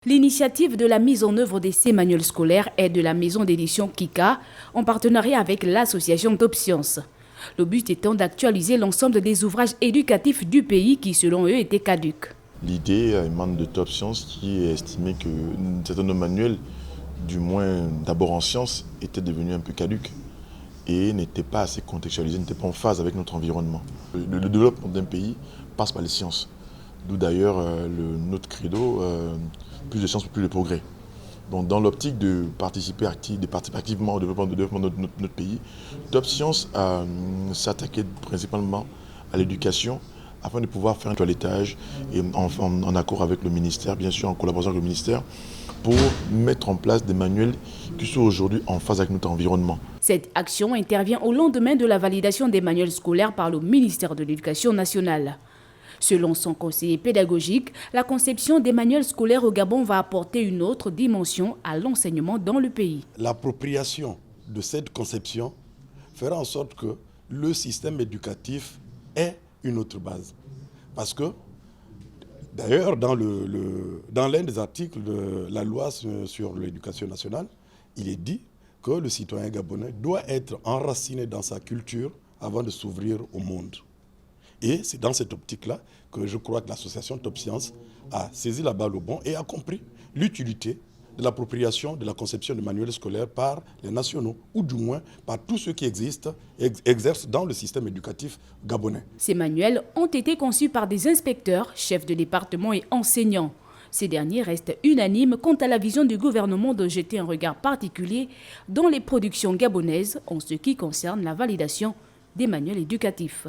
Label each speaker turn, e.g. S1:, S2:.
S1: L'initiative de la mise en œuvre de ces manuels scolaires est de la maison d'édition Kika en partenariat avec l'association Topscience. Le but étant d'actualiser l'ensemble des ouvrages éducatifs du pays qui, selon eux, étaient caducs.
S2: L'idée émane de Topscience qui estimait que certains manuels, du moins d'abord en sciences, étaient devenus un peu caducs et n'étaient pas assez contextualisés, n'étaient pas en phase avec notre environnement. Le développement d'un pays passe par les sciences. D'où d'ailleurs notre credo, plus de sciences, plus de progrès. Donc dans l'optique de participer activement au développement de notre pays, Topscience s'attaquait principalement à l'éducation afin de pouvoir faire un toilettage et en accord avec le ministère, bien sûr en collaboration avec le ministère, pour mettre en place des manuels qui sont aujourd'hui en phase avec notre environnement.
S1: Cette action intervient au lendemain de la validation des manuels scolaires par le ministère de l'Éducation nationale. Selon son conseiller pédagogique, la conception des manuels scolaires au Gabon va apporter une autre dimension à l'enseignement dans le pays.
S3: L'appropriation de cette conception fera en sorte que le système éducatif ait une autre base. Parce que, d'ailleurs, dans l'un des articles de la loi sur l'éducation nationale, il est dit que le citoyen gabonais doit être enraciné dans sa culture avant de s'ouvrir au monde. Et c'est dans cette optique-là que je crois que l'association Topscience a saisi la balle au bond et a compris l'utilité de l'appropriation de la conception de manuels scolaires par les nationaux, ou du moins par tous ceux qui exercent dans le système éducatif gabonais.
S1: Ces manuels ont été conçus par des inspecteurs, chefs de département et enseignants. Ces derniers restent unanimes quant à la vision du gouvernement de jeter un regard particulier dans les productions gabonaises en ce qui concerne la validation des manuels éducatifs.